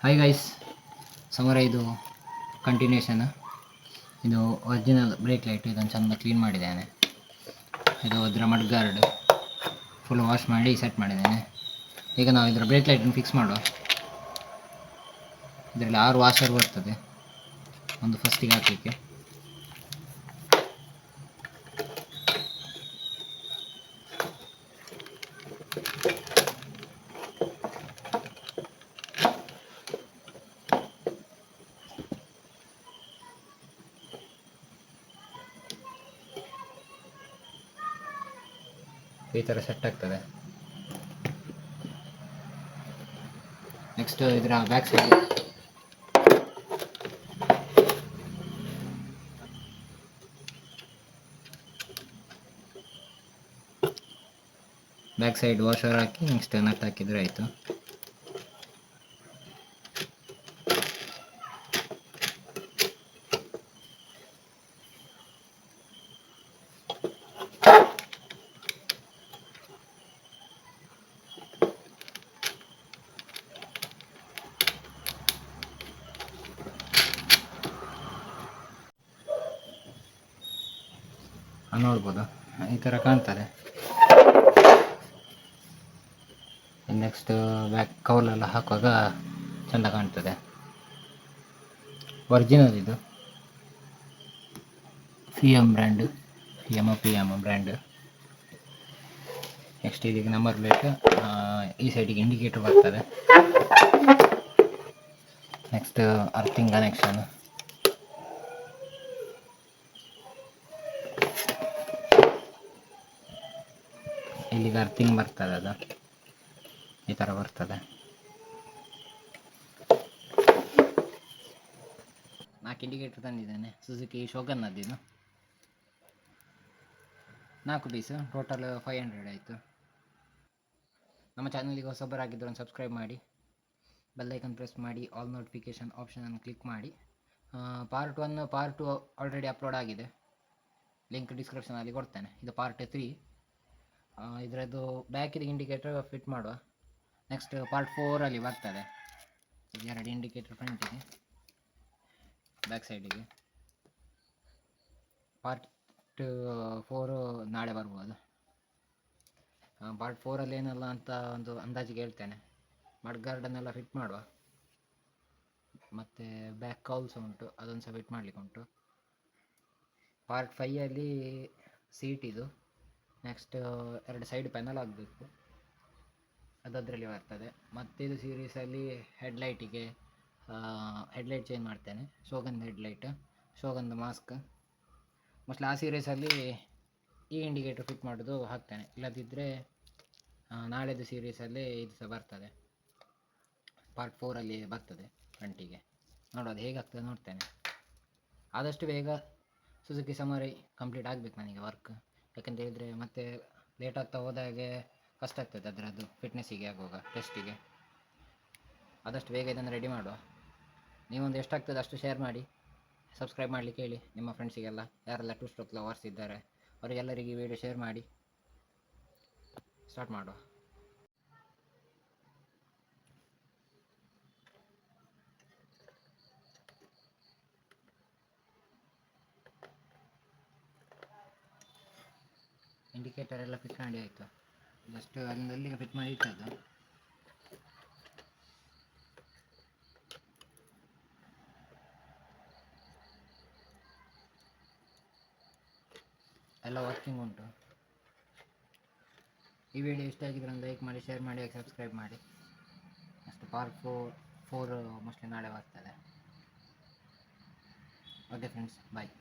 Hi guys, ಸಮರ ಇದು continuation. ಇದು ಒರಿಜಿನಲ್ ಬ್ರೇಕ್ ಲೈಟ್. ಇದನ್ನು ಚೆಂದ ಕ್ಲೀನ್ ಮಾಡಿದ್ದೇನೆ. ಇದು ಅದರ ಮಡ್ ಗಾರ್ಡ್ ಫುಲ್ ವಾಶ್ ಮಾಡಿ ಸೆಟ್ ಮಾಡಿದ್ದೇನೆ. ಈಗ ನಾವು ಇದರ ಬ್ರೇಕ್ ಲೈಟನ್ನು ಫಿಕ್ಸ್ ಮಾಡುವ. ಇದರಲ್ಲಿ 6 ವಾಷರ್ ಬರ್ತದೆ. ಒಂದು ಫಸ್ಟಿಗೆ ಹಾಕಲಿಕ್ಕೆ. ಈ ಥರ ಸೆಟ್ ಆಗ್ತದೆ. ನೆಕ್ಸ್ಟ್ ಇದರ ಬ್ಯಾಕ್ ಸೈಡ್ ವಾಷರ್ ಹಾಕಿ ನೆಕ್ಸ್ಟ್ ನಟ್ ಹಾಕಿದರೆ ಆಯಿತು. ನೋಡ್ಬೋದು, ಈ ಥರ ಕಾಣ್ತದೆ. ನೆಕ್ಸ್ಟ್ ಬ್ಯಾಕ್ ಕವಲೆಲ್ಲ ಹಾಕುವಾಗ ಚೆಂದ ಕಾಣ್ತದೆ. ಒರಿಜಿನಲ್ ಇದು PM brand, PM brand. Next ಇದಕ್ಕೆ ನಂಬರ್ ಪ್ಲೇಟ್, ಈ ಸೈಡಿಗೆ ಇಂಡಿಕೇಟರ್ ಬರ್ತದೆ. Next earthing connection. ಇಲ್ಲಿಗೆ ಅರ್ಥಿಂಗ್ ಬರ್ತದೆ, ಅದು ಈ ಥರ ಬರ್ತದೆ. 4 ಇಂಡಿಕೇಟರ್ ತಂದಿದ್ದೇನೆ. ಸುಜುಕಿ ಶೋಗನ್ ಅದಿದು 4 ಪೀಸ್, ಟೋಟಲ್ 500 ಆಯಿತು. ನಮ್ಮ ಚಾನಲಿಗೆ ಹೊಸಬರಾಗಿದ್ದರೆ ಒಂದು ಸಬ್ಸ್ಕ್ರೈಬ್ ಮಾಡಿ, ಬೆಲ್ ಐಕನ್ ಪ್ರೆಸ್ ಮಾಡಿ, ಆಲ್ ನೋಟಿಫಿಕೇಷನ್ ಆಪ್ಷನನ್ನು ಕ್ಲಿಕ್ ಮಾಡಿ. ಪಾರ್ಟ್ 1 ಪಾರ್ಟ್ 2 ಆಲ್ರೆಡಿ ಅಪ್ಲೋಡ್ ಆಗಿದೆ. ಲಿಂಕ್ ಡಿಸ್ಕ್ರಿಪ್ಷನಲ್ಲಿ ಕೊಡ್ತೇನೆ. ಇದು ಪಾರ್ಟ್ 3. ಇದರದ್ದು ಬ್ಯಾಕಿಗೆ ಇಂಡಿಕೇಟರ್ ಫಿಟ್ ಮಾಡುವ. ನೆಕ್ಸ್ಟ್ ಪಾರ್ಟ್ 4ಅಲ್ಲಿ ಬರ್ತದೆ. 2 ಇಂಡಿಕೇಟರ್ ಫ್ರಂಟಿಗೆ, ಬ್ಯಾಕ್ ಸೈಡಿಗೆ. ಪಾರ್ಟ್ 4 ನಾಳೆ ಬರ್ಬೋದು. ಪಾರ್ಟ್ 4ಅಲ್ಲಿ ಏನೆಲ್ಲ ಅಂತ ಒಂದು ಅಂದಾಜಿಗೆ ಹೇಳ್ತೇನೆ. ಮಡ್ ಗಾರ್ಡನ್ನೆಲ್ಲ ಫಿಟ್ ಮಾಡುವ. ಮತ್ತು ಬ್ಯಾಕ್ ಕೌಲ್ಸ್ ಉಂಟು, ಅದನ್ನು ಸಹ ಫಿಟ್ ಮಾಡಲಿಕ್ಕೆ ಉಂಟು. ಪಾರ್ಟ್ 5ಅಲ್ಲಿ ಸೀಟ್ ಇದು. ನೆಕ್ಸ್ಟ್ 2 ಸೈಡ್ ಪ್ಯಾನಲ್ ಆಗಬೇಕು, ಅದರಲ್ಲಿ ಬರ್ತದೆ. ಮತ್ತು ಇದು ಸೀರೀಸಲ್ಲಿ ಹೆಡ್ಲೈಟಿಗೆ ಹೆಡ್ಲೈಟ್ ಚೇಂಜ್ ಮಾಡ್ತೇನೆ. Shogun headlight, ಶೋಗನ್ದು mask. ಮೋಸ್ಟ್ಲಿ ಆ ಸೀರೀಸಲ್ಲಿ ಈ ಇಂಡಿಕೇಟರ್ ಫಿಟ್ ಮಾಡೋದು ಹಾಕ್ತೇನೆ. ಇಲ್ಲದಿದ್ದರೆ ನಾಳೆದು ಸೀರೀಸಲ್ಲಿ ಇದು ಸಹ ಬರ್ತದೆ. ಪಾರ್ಟ್ 4ಅಲ್ಲಿ ಬರ್ತದೆ ಫ್ರಂಟಿಗೆ. ನೋಡೋದು ಹೇಗಾಗ್ತದೆ ನೋಡ್ತೇನೆ. ಆದಷ್ಟು ಬೇಗ ಸುಜುಕಿ ಸಮರಿ ಕಂಪ್ಲೀಟ್ ಆಗಬೇಕು ನನಗೆ ವರ್ಕ್. ಯಾಕಂತ ಹೇಳಿದರೆ ಮತ್ತೆ ಲೇಟ್ ಆಗ್ತಾ ಹೋದಾಗೆ ಕಷ್ಟ ಆಗ್ತದೆ ಅದರದ್ದು ಫಿಟ್ನೆಸ್ಸಿಗೆ ಆಗುವಾಗ, ಟೆಸ್ಟಿಗೆ. ಆದಷ್ಟು ಬೇಗ ಇದನ್ನು ರೆಡಿ ಮಾಡುವ. ನೀವೊಂದು ಎಷ್ಟಾಗ್ತದೆ ಅಷ್ಟು ಶೇರ್ ಮಾಡಿ, ಸಬ್ಸ್ಕ್ರೈಬ್ ಮಾಡಲಿಕ್ಕೆ ಹೇಳಿ ನಿಮ್ಮ ಫ್ರೆಂಡ್ಸಿಗೆಲ್ಲ. ಯಾರೆಲ್ಲ 2 ಸ್ಟ್ರೋಕ್ ಲವರ್ಸ್ ಇದ್ದಾರೆ ಅವರಿಗೆಲ್ಲರಿಗೆ ವಿಡಿಯೋ ಶೇರ್ ಮಾಡಿ. ಸ್ಟಾರ್ಟ್ ಮಾಡುವ. ಇಂಡಿಕೇಟರ್ ಎಲ್ಲ ಫಿಟ್ ಮಾಡಿ ಆಯಿತು. ಜಸ್ಟ್ ಅಲ್ಲಿಗೆ ಫಿಟ್ ಮಾಡಿ ಇಟ್ಟದ್ದು. ಎಲ್ಲ ವರ್ಕಿಂಗ್ ಉಂಟು. ಈ ವಿಡಿಯೋ ಇಷ್ಟ ಆಗಿದ್ರೆ ಒಂದು ಲೈಕ್ ಮಾಡಿ, ಶೇರ್ ಮಾಡಿ, ಸಬ್ಸ್ಕ್ರೈಬ್ ಮಾಡಿ. ಅಷ್ಟು ಪಾರ್ಟ್ 4 ಮೋಸ್ಟ್ಲಿ ನಾಳೆ ಬರ್ತದೆ. ಓಕೆ ಫ್ರೆಂಡ್ಸ್, ಬಾಯ್.